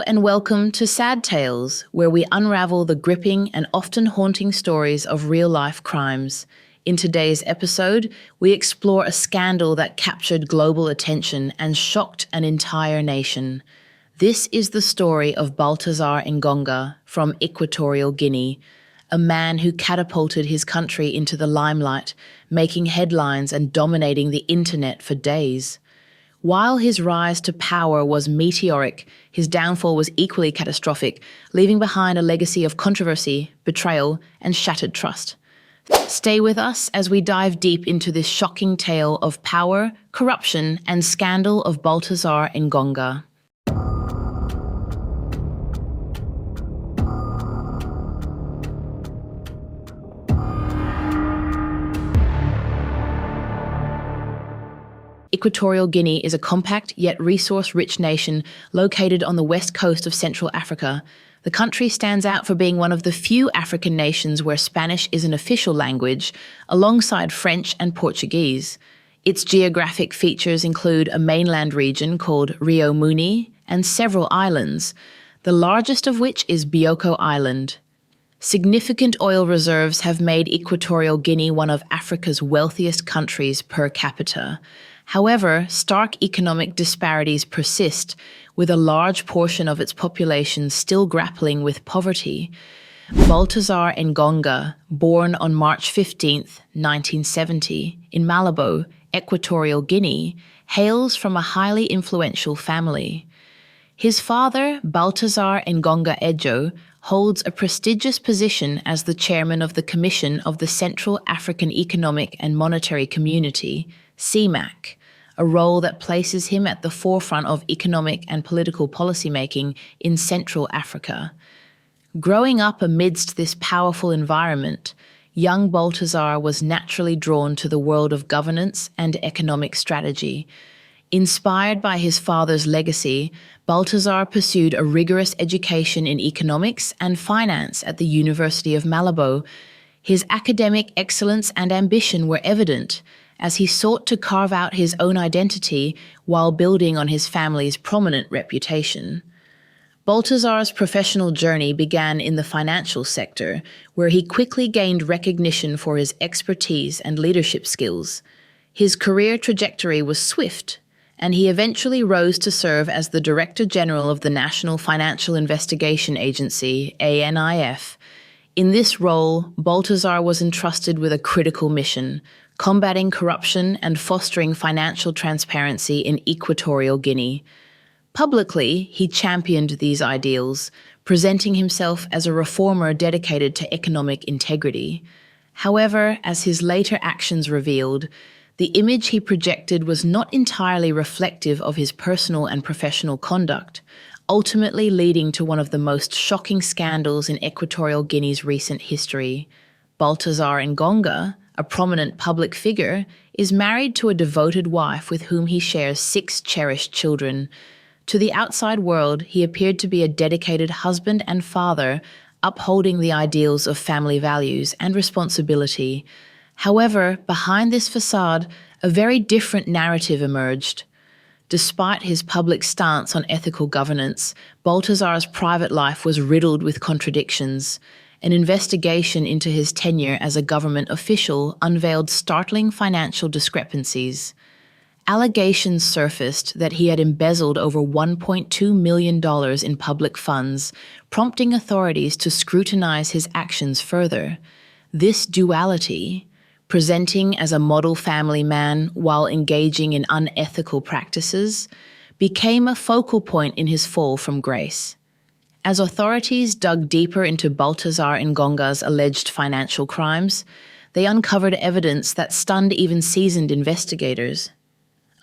and welcome to Sad Tales, where we unravel the gripping and often haunting stories of real-life crimes. In today's episode, we explore a scandal that captured global attention and shocked an entire nation. This is the story of Baltasar Engonga from Equatorial Guinea, a man who catapulted his country into the limelight, making headlines and dominating the internet for days. While his rise to power was meteoric, his downfall was equally catastrophic, leaving behind a legacy of controversy, betrayal, and shattered trust. Stay with us as we dive deep into this shocking tale of power, corruption, and scandal of Baltasar Engonga. Equatorial Guinea is a compact yet resource-rich nation located on the west coast of Central Africa. The country stands out for being one of the few African nations where Spanish is an official language, alongside French and Portuguese. Its geographic features include a mainland region called Rio Muni and several islands, the largest of which is Bioko Island. Significant oil reserves have made Equatorial Guinea one of Africa's wealthiest countries per capita. However, stark economic disparities persist, with a large portion of its population still grappling with poverty. Baltasar Engonga, born on March 15, 1970, in Malabo, Equatorial Guinea, hails from a highly influential family. His father, Baltasar Engonga Ejo, holds a prestigious position as the chairman of the Commission of the Central African Economic and Monetary Community, CEMAC, a role that places him at the forefront of economic and political policymaking in Central Africa. Growing up amidst this powerful environment, young Baltasar was naturally drawn to the world of governance and economic strategy. Inspired by his father's legacy, Baltasar pursued a rigorous education in economics and finance at the University of Malabo. His academic excellence and ambition were evident, as he sought to carve out his own identity while building on his family's prominent reputation. Baltasar's professional journey began in the financial sector, where he quickly gained recognition for his expertise and leadership skills. His career trajectory was swift, and he eventually rose to serve as the Director General of the National Financial Investigation Agency, ANIF. In this role, Baltasar was entrusted with a critical mission: combating corruption and fostering financial transparency in Equatorial Guinea. Publicly, he championed these ideals, presenting himself as a reformer dedicated to economic integrity. However, as his later actions revealed, the image he projected was not entirely reflective of his personal and professional conduct, ultimately leading to one of the most shocking scandals in Equatorial Guinea's recent history. Baltasar Engonga, a prominent public figure, is married to a devoted wife with whom he shares 6 cherished children. To the outside world, he appeared to be a dedicated husband and father, upholding the ideals of family values and responsibility. However, behind this facade, a very different narrative emerged. Despite his public stance on ethical governance, Baltasar's private life was riddled with contradictions. An investigation into his tenure as a government official unveiled startling financial discrepancies. Allegations surfaced that he had embezzled over $1.2 million in public funds, prompting authorities to scrutinize his actions further. This duality, presenting as a model family man while engaging in unethical practices, became a focal point in his fall from grace. As authorities dug deeper into Baltasar Engonga's alleged financial crimes, they uncovered evidence that stunned even seasoned investigators.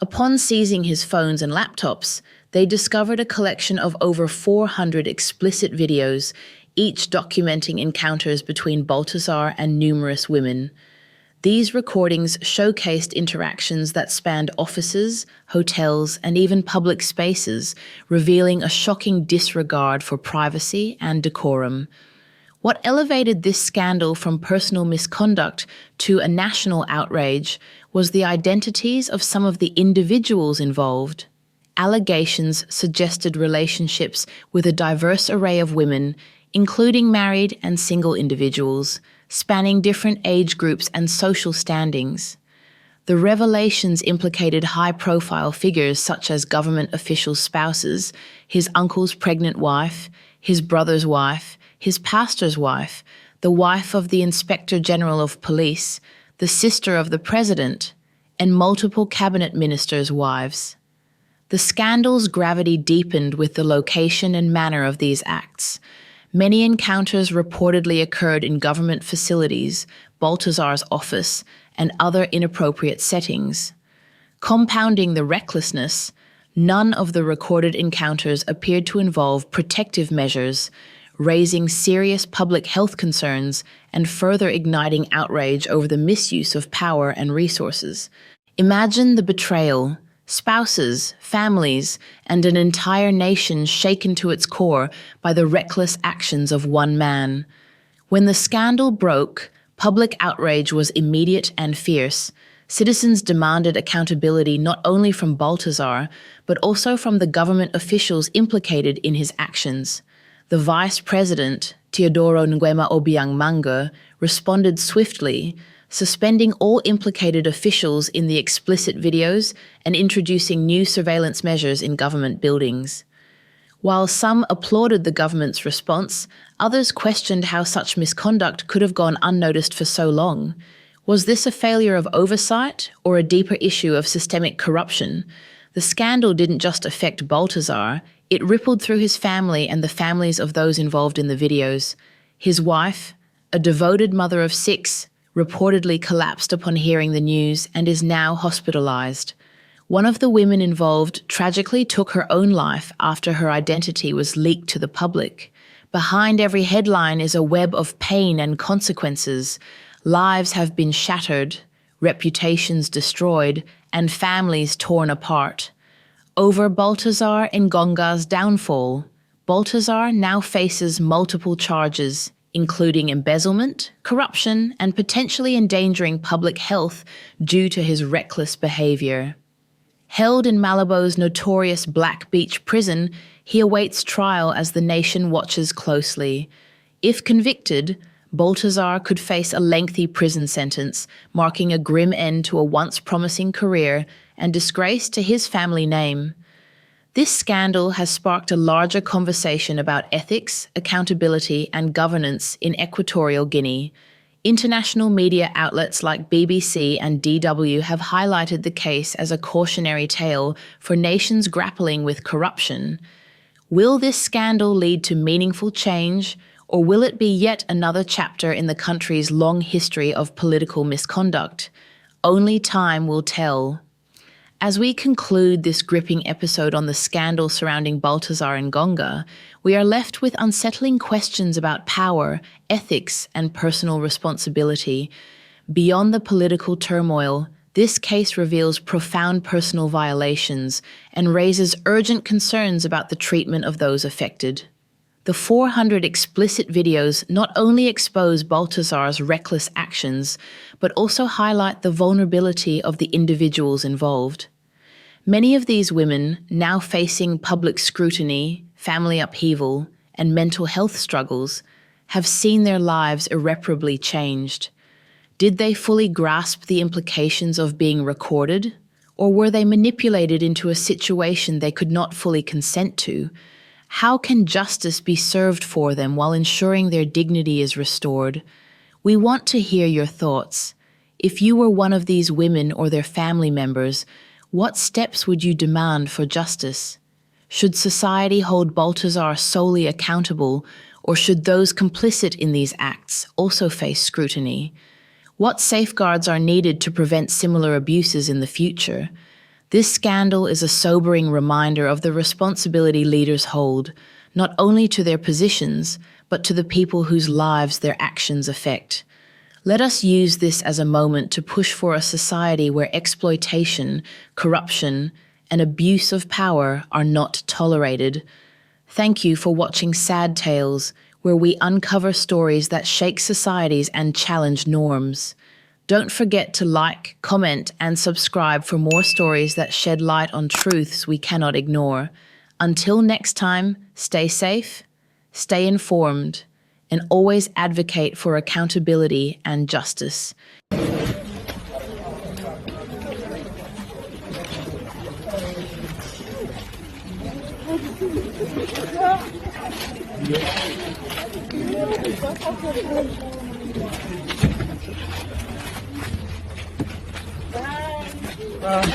Upon seizing his phones and laptops, they discovered a collection of over 400 explicit videos, each documenting encounters between Baltasar and numerous women. These recordings showcased interactions that spanned offices, hotels, and even public spaces, revealing a shocking disregard for privacy and decorum. What elevated this scandal from personal misconduct to a national outrage was the identities of some of the individuals involved. allegations suggested relationships with a diverse array of women, including married and single individuals, spanning different age groups and social standings. The revelations implicated high-profile figures such as government officials' spouses, his uncle's pregnant wife, his brother's wife, his pastor's wife, the wife of the Inspector General of Police, the sister of the president, and multiple cabinet ministers' wives. The scandal's gravity deepened with the location and manner of these acts. Many encounters reportedly occurred in government facilities, Baltasar's office, and other inappropriate settings. Compounding the recklessness, none of the recorded encounters appeared to involve protective measures, raising serious public health concerns and further igniting outrage over the misuse of power and resources. Imagine the betrayal. Spouses, families, and an entire nation shaken to its core by the reckless actions of one man. When the scandal broke, public outrage was immediate and fierce. Citizens demanded accountability not only from Baltasar, but also from the government officials implicated in his actions. The vice president, Teodoro Nguema Obiang Manga, responded swiftly, suspending all implicated officials in the explicit videos and introducing new surveillance measures in government buildings. While some applauded the government's response, others questioned how such misconduct could have gone unnoticed for so long. Was this a failure of oversight or a deeper issue of systemic corruption? The scandal didn't just affect Baltasar, it rippled through his family and the families of those involved in the videos. His wife, a devoted mother of 6, reportedly collapsed upon hearing the news and is now hospitalized. One of the women involved tragically took her own life after her identity was leaked to the public. Behind every headline is a web of pain and consequences. Lives have been shattered, reputations destroyed, and families torn apart. Over Baltasar Engonga's downfall, Baltasar now faces multiple charges, including embezzlement, corruption, and potentially endangering public health due to his reckless behavior. Held in Malabo's notorious Black Beach prison, he awaits trial as the nation watches closely. If convicted, Baltasar could face a lengthy prison sentence, marking a grim end to a once promising career and disgrace to his family name. This scandal has sparked a larger conversation about ethics, accountability, and governance in Equatorial Guinea. International media outlets like BBC and DW have highlighted the case as a cautionary tale for nations grappling with corruption. Will this scandal lead to meaningful change, or will it be yet another chapter in the country's long history of political misconduct? Only time will tell. As we conclude this gripping episode on the scandal surrounding Baltasar Engonga, we are left with unsettling questions about power, ethics, and personal responsibility. Beyond the political turmoil, this case reveals profound personal violations and raises urgent concerns about the treatment of those affected. The 400 explicit videos not only expose Baltasar's reckless actions, but also highlight the vulnerability of the individuals involved. Many of these women, now facing public scrutiny, family upheaval, and mental health struggles, have seen their lives irreparably changed. Did they fully grasp the implications of being recorded, or were they manipulated into a situation they could not fully consent to? How can justice be served for them while ensuring their dignity is restored? We want to hear your thoughts. If you were one of these women or their family members, what steps would you demand for justice? Should society hold Baltasar solely accountable, or should those complicit in these acts also face scrutiny? What safeguards are needed to prevent similar abuses in the future? This scandal is a sobering reminder of the responsibility leaders hold, not only to their positions, but to the people whose lives their actions affect. Let us use this as a moment to push for a society where exploitation, corruption, and abuse of power are not tolerated. Thank you for watching Sad Tales, where we uncover stories that shake societies and challenge norms. Don't forget to like, comment, and subscribe for more stories that shed light on truths we cannot ignore. Until next time, stay safe, stay informed, and always advocate for accountability and justice.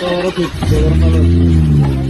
Doğru tut, doğru.